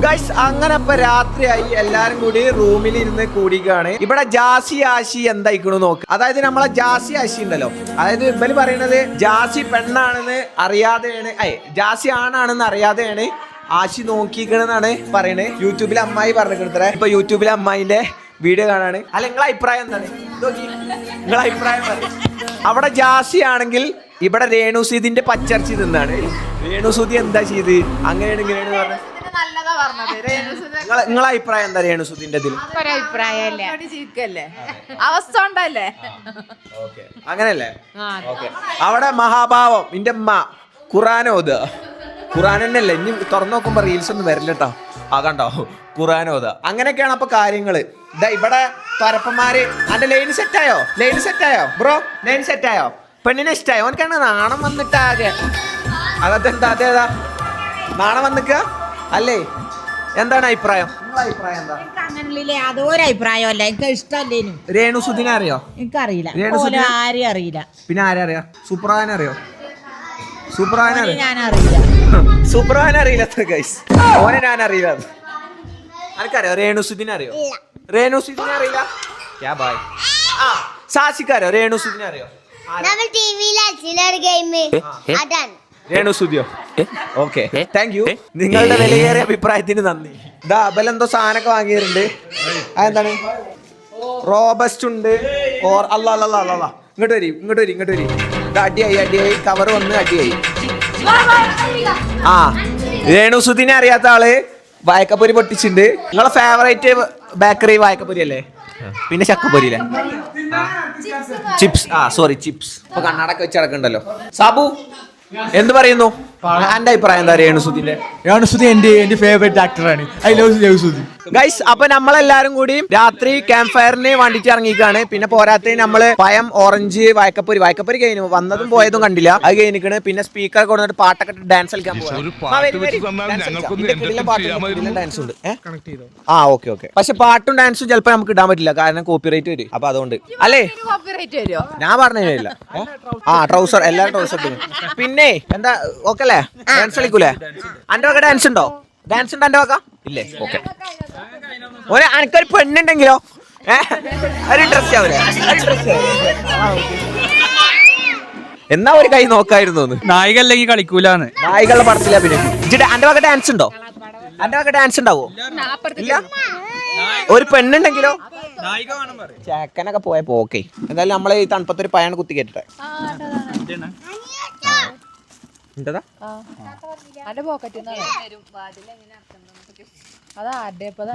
Guys അങ്ങനെ ഇപ്പൊ രാത്രിയായി എല്ലാരും കൂടി റൂമിൽ ഇരുന്ന് കൂടിക്കാണ്. ഇവിടെ ജാസി ആശി എന്തായിക്കണു നോക്ക്. അതായത് നമ്മളെ ജാസി ആശി ഉണ്ടല്ലോ, അതായത് ഇവര് പറയണത് ജാസി പെണ്ണാണെന്ന് അറിയാതെയാണ്, ജാസി ആണാണെന്ന് അറിയാതെയാണ് ആശി നോക്കിക്കണെന്നാണ് പറയണത്. യൂട്യൂബിലെ അമ്മായി പറഞ്ഞിട്ട് ഇപ്പൊ യൂട്യൂബിലെ അമ്മായിന്റെ വീഡിയോ കാണാണ്. അല്ല നിങ്ങളെ അഭിപ്രായം എന്താണ്? നിങ്ങളെ അഭിപ്രായം പറയും. അവിടെ ജാസി ആണെങ്കിൽ ഇവിടെ രേണുസുതിന്റെ പച്ചർച്ചി തിന്നാണ്. രേണുസുതി എന്താ ചെയ്ത് അങ്ങനെയാണ് ഇങ്ങനെയാണ് പറഞ്ഞത്. നിങ്ങളെ അഭിപ്രായം എന്താ രേണുസുതിന്റെ ഇതിൽ? അവസ്ഥ ഉണ്ടല്ലേ അങ്ങനല്ലേ? ഓക്കെ. അവിടെ മഹാഭാവം എന്റെ അമ്മ ഖുറാനോദ, ഖുറാൻ തന്നെയല്ലേ ഇനി തുറന്നു നോക്കുമ്പോ റീൽസ് ഒന്നും വരില്ല കേട്ടോ. ആ കണ്ടോ ഖുറാനോദ. അങ്ങനെയൊക്കെയാണ് അപ്പൊ കാര്യങ്ങള്. ഇതാ ഇവിടെ പരപ്പന്മാര്. അന്റെ ലൈൻ സെറ്റായോ? ലൈൻ സെറ്റായോ ബ്രോ? ലൈൻ സെറ്റായോ? പെണ്ണിനെ ഇഷ്ടായോ? ഓനക്കാണ് നാണം വന്നിട്ടാകെ. അതെന്താ അതേതാ നാണം വന്നിക്ക അല്ലേ? എന്താണ് അഭിപ്രായം? നിങ്ങളെ അഭിപ്രായം എന്താ? അതൊരു അഭിപ്രായമല്ല, എനിക്ക് ഇഷ്ടമല്ലേനു. രേണുസുദിനെ അറിയോ? എനിക്കറിയില്ല. ആരെയും അറിയില്ല. പിന്നെ ആരറിയോ? സൂപ്രാനെ അറിയോ? സൂപ്രാനെ ഞാൻ അറിയില്ല. സൂപ്രാനെ അറിയില്ല. ഗൈസ് ഓനെ ഞാൻ അറിയില്ല. ആർക്കറിയോ? രേണുസുദിനെ അറിയോ? രേണുസുദിനെ അറിയില്ല. സാസിക്കറിയോ? രേണുസുദിനെ അറിയോ? രേണുസുദിയോ? Okay, thank you. നിങ്ങളുടെ വിലയേറിയ അഭിപ്രായത്തിന് നന്ദി. ഇതാ അബലെന്തോ സാധനമൊക്കെ വാങ്ങിയിട്ടുണ്ട്. അതെന്താണ്? റോബസ്റ്റ് ഉണ്ട്. ഇങ്ങോട്ട് വരി, ഇങ്ങോട്ട് വരി, ഇങ്ങോട്ട് വരി. ഇത് അടിയായി കവർ വന്ന് അടിയായി. ആ രേണുസുദിനെ അറിയാത്ത ആള് വായക്കപ്പൊരി പൊട്ടിച്ചിട്ടുണ്ട്. നിങ്ങളെ ഫേവറേറ്റ് ബേക്കറി വായക്കപ്പൊരി അല്ലേ? പിന്നെ ചക്കപ്പൊരിയില്ലേ? ചിപ്സ്. Sorry chips. ഇപ്പൊ കണ്ണാടൊക്കെ വെച്ച് നടക്കണ്ടല്ലോ. സാബു എന്ത് പറയുന്നു? എന്റെ അഭിപ്രായം എന്താ രേണുസുദിന്റെ? രേണുസുദി എന്റെ ഫേവറേറ്റ് ആക്ടറാണ്. I love രേണുസുദി. ഗൈസ് അപ്പൊ നമ്മളെല്ലാരും കൂടി രാത്രി ക്യാമ്പ് ഫയറിന് വേണ്ടിട്ട് ഇറങ്ങിക്കാണ്. പിന്നെ പോരാത്തതിന് നമ്മള് പയം, ഓറഞ്ച്, വായക്കപ്പൊരി കഴിഞ്ഞു. വന്നതും പോയതും കണ്ടില്ല. അത് കഴിഞ്ഞിക്കണ്. പിന്നെ സ്പീക്കർ കൊണ്ടുവന്നിട്ട് പാട്ടൊക്കെ ഡാൻസ് കളിക്കാൻ പോകാം. ഡാൻസ് ഉണ്ട്. ഓക്കെ. പക്ഷെ പാട്ടും ഡാൻസും ചിലപ്പോ നമുക്ക് ഇടാൻ പറ്റില്ല, കാരണം കോപ്പിറൈറ്റ് വരും. അപ്പൊ അതുകൊണ്ട് അല്ലേ ഞാൻ പറഞ്ഞില്ല. ട്രൗസർ, എല്ലാരും ട്രൗസർ ഇട്ടു. പിന്നെ എന്താ ഓക്കെ അല്ലേ? ഡാൻസ് കളിക്കൂലേ? അന്റെ വക ഡാൻസ് ഉണ്ടോ? ഡാൻസ് ഉണ്ടോ അന്റെ വക? ഇല്ലേ? ഓക്കെ. ഓനെ എനിക്കൊരു പെണ്ണുണ്ടെങ്കിലോ ഒരു ഇൻട്രസ്റ്റ് ആവൂലേ? എന്നാ ഒരു കൈ നോക്കായിരുന്നു. നായികല്ലെങ്കിൽ കളിക്കൂലെന്ന്. നായികളുടെ പടത്തില്ല. പിന്നെ അന്റെ വക ഡാൻസ് ഉണ്ടോ? അന്റെ വക ഡാൻസ് ഉണ്ടാവോ? ഇല്ല. ഒരു പെണ്ണുണ്ടെങ്കിലോ? ചേക്കനൊക്കെ പോയ പോക്കേ. എന്തായാലും നമ്മളെ ഈ തണുപ്പത്തൊരു പയാണ് കുത്തി കേട്ടിട്ടെ.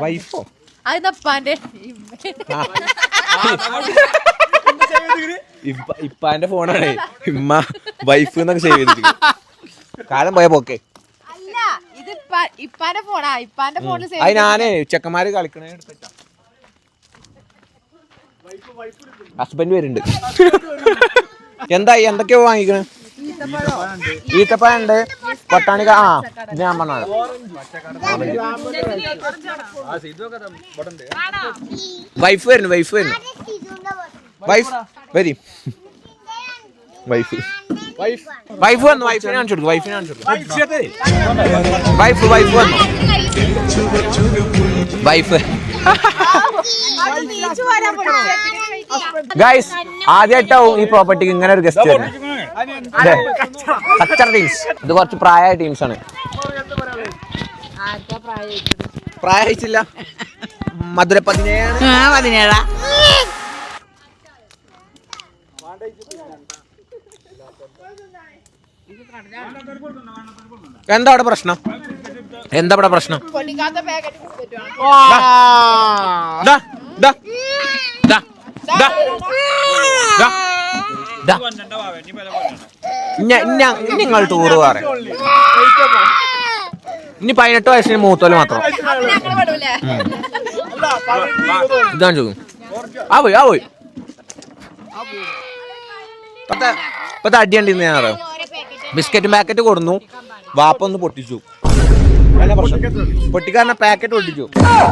വൈഫോ? ഇപ്പാന്റെ ഫോണാണ് ഇമ്മ വൈഫ് എന്നൊക്കെ സേവ് ചെയ്തിരിക്കും. കാലം പോയ പോക്കേ. അത് ഞാനേ ചെക്കന്മാര് കളിക്കണേ എടുത്ത ഹസ്ബൻഡ് വരുന്നുണ്ട്. എന്തായി? എന്തൊക്കെയോ വാങ്ങിക്കണേ? ഈത്തപ്പഴണ്ട്, പട്ടാണിക്ക. ഇത് ഞാൻ പറഞ്ഞ വൈഫ് വരുന്നു. വൈഫ് വരും. വൈഫ് വന്നു. വൈഫിനെ കാണിച്ചു കൊടുക്കും. വൈഫ് വന്നു. വൈഫ് ഗൈസ് ആദ്യമായിട്ടാവും ഈ പ്രോപ്പർട്ടിക്ക് ഇങ്ങനെ ഒരു ഗസ്റ്റ് വരുന്നത്. ഇത് കുറച്ച് പ്രായമായ ടീംസ് ആണ്. പ്രായമായിട്ടില്ല. മധുര 17. എന്താ അവിടെ പ്രശ്നം? നിങ്ങൾ ടൂറ് പറയാം. ഇനി 18 വയസ്സിന് മൂത്തോല് മാത്രം. ഇതാണ് ചോദിക്കും. പോയി ഇപ്പത്തെ അടിയണ്ടിന്ന് ഞാൻ അറിയാം. ബിസ്ക്കറ്റ് പാക്കറ്റ് കൊടുന്നു. വാപ്പ ഒന്ന് പൊട്ടിച്ചു. പൊട്ടിക്കാരനെ പാക്കറ്റ് പൊട്ടിച്ചു.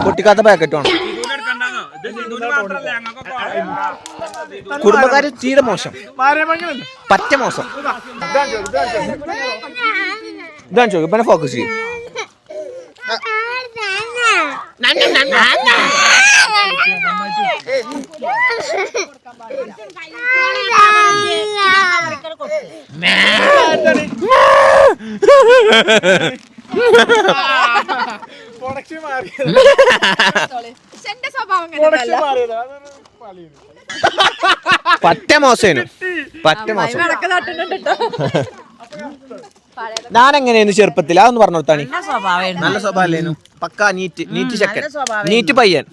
പൊട്ടിക്കാത്ത പാക്കറ്റാണ്. കുടുംബക്കാര് തീരെ മോശം, പറ്റ മോശം. ഇതാണ് ചോദിക്കും. പിന്നെ ഫോക്കസ് ചെയ്യും. പറ്റ മോശേനു പറ്റ മോശം. ഞാൻ എങ്ങനെയായിരുന്നു ചെറുപ്പത്തിൽ അതൊന്ന് പറഞ്ഞു കൊടുത്താണി. നല്ല സ്വഭാവല്ലേനു പക്ക നീറ്റ് ചെക്കൻ നീറ്റ് പയ്യൻ.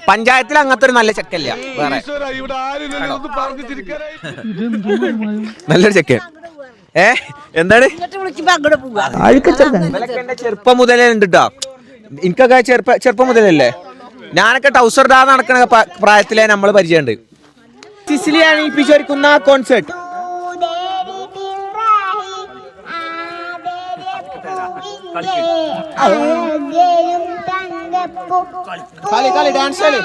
പഞ്ചായത്തിൽ അങ്ങനത്തെ ഒരു നല്ല ചെക്കല്ല വേറെ. നല്ലൊരു ചെക്കൻ. എന്താണ് ചെറുപ്പം മുതലേ ഉണ്ട് ട്ടോ. എനിക്കൊക്കെ ചെറുപ്പം മുതലല്ലേ. ഞാനൊക്കെ ടൗസർ ഇടാതെ നടക്കണ പ്രായത്തിലേ നമ്മൾ പരിചയമുണ്ട്. സിസിലി അണിയിപ്പിച്ചൊരുക്കുന്ന കോൺസേർട്ട്. കളി ഡാൻസ് കളി.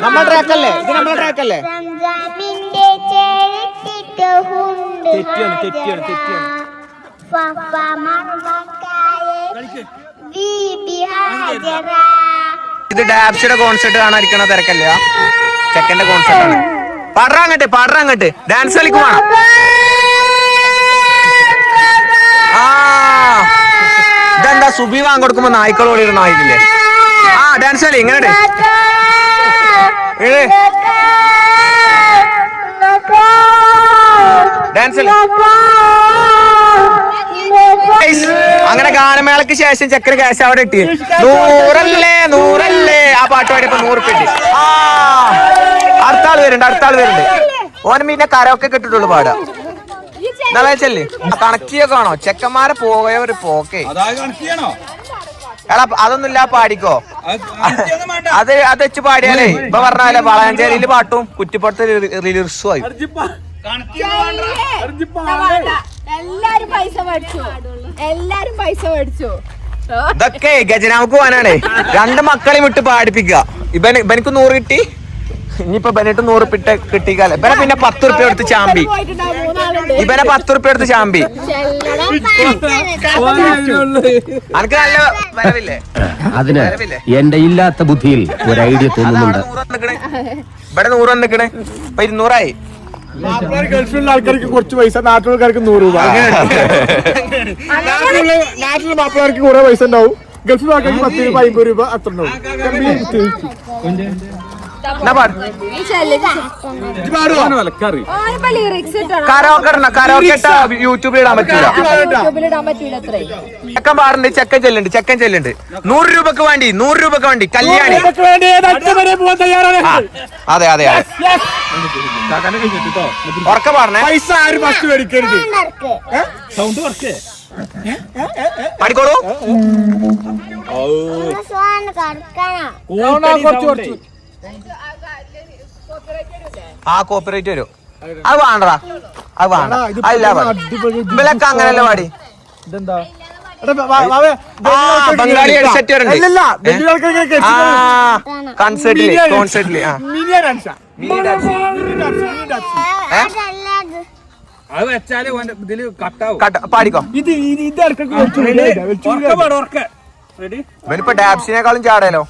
നമ്മൾ ട്രാക്കല്ലേ ഇത്? നമ്മൾ ട്രാക്കല്ലേ? തെറ്റിയാണ്. ഇത് ഡാബ്സിയുടെ കോൺസെർട്ട് കാണാതിരിക്കണ തിരക്കല്ല. ചെക്കന്റെ കോൺസെർട്ട് ആണ്. പാടറാങ്ങട്ട് ഡാൻസ് കളിക്കുവാണ്. ഇതെന്താ സുബി വാങ്ങിക്കൊടുക്കുമ്പോ നായ്ക്കളോട് ഇരുന്ന നായിക്കില്ലേ? ഡാൻസ് കളി ഇങ്ങനെ ഡാൻസ് കളി. അങ്ങനെ ഗാനമേളക്ക് ശേഷം ചെക്കന് ക്യാഷ് അവിടെ ഇട്ടി. 100 ആ പാട്ട് പാടിയപ്പോ 100 കിട്ടി. അടുത്ത ആള് വരുന്നുണ്ട്. ഓന് പിന്നെ കരമൊക്കെ കിട്ടിട്ടുള്ളു പാടാ. എന്താ വെച്ചല്ലേ കണക്കിയൊക്കെ ആണോ? ചെക്കന്മാരെ പോയ ഒരു പോക്കേ. എടാ അതൊന്നുമില്ല, പാടിക്കോ. അത് വെച്ച് പാടിയാലേ ഇപ്പൊ പറഞ്ഞാലേ വളാഞ്ചേരിയില് പാട്ടും കുറ്റിപ്പുറത്ത് റിലീസും ആയി. ഇതൊക്കെ ഗജനാമക്ക് പോകാനാണേ. 2 മക്കളെയും വിട്ട് പാടിപ്പിക്കുക. ഇവനക്ക് 100 കിട്ടി. ഇനിയിപ്പൊ ബെനിട്ട് 100 കിട്ടിക്കാലേ. ഇവനെ പിന്നെ 10 റുപ്യ എടുത്ത് ചാമ്പി. ഇവനെ 10 റുപ്യ എടുത്ത് ചാമ്പി. അനക്ക് നല്ല വരവില്ലേ? അതിന് എന്റെ ഇല്ലാത്ത ബുദ്ധിയിൽ ഒരു ഐഡിയ തോന്നുന്നുണ്ട്. ഇവിടെ 100 നിക്കണേ. ഇപ്പൊ 200 ആയി. ഗൾഫിലുള്ള ആൾക്കാർക്ക് കുറച്ച് പൈസ, നാട്ടിലുള്ളവർക്ക് 100 രൂപ. നാട്ടിലെ മാപ്പിളർക്ക് കുറെ പൈസ ഉണ്ടാവും. ഗൾഫിലുള്ള ആൾക്കാർക്ക് 10 രൂപ 50 രൂപ അത്ര ഉണ്ടാവും. യൂട്യൂബിൽ ഇടാൻ പറ്റൂല. ചെക്കൻ പാടുണ്ട്, ചെക്കൻ ചെല്ലുണ്ട്. 100 രൂപക്ക് വേണ്ടി 100 രൂപക്ക് വേണ്ടി കല്യാണി. അതെ ഉറക്ക പാടണേ. പൈസ ആരും ഫസ്റ്റ് മേടിക്കരുത്. പാടിക്കോളൂ. കോപ്പറേറ്റ് വരും. അത് വേണ്ടടാ, അത് വേണ്ട. ഇവലൊക്കെ അങ്ങനല്ല പാടി. ബംഗാളി സെറ്റ് കോൺസെർട്ടില് പാടിക്കോ. ഇവനിപ്പോ ഡാബ്സിനേക്കാളും ചാടല്ലോ.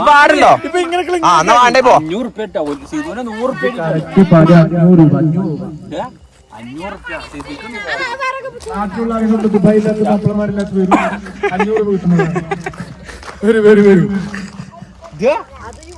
പാടല്ലോ. എന്നാ വേണ്ടേ പോ. 500 രൂപ.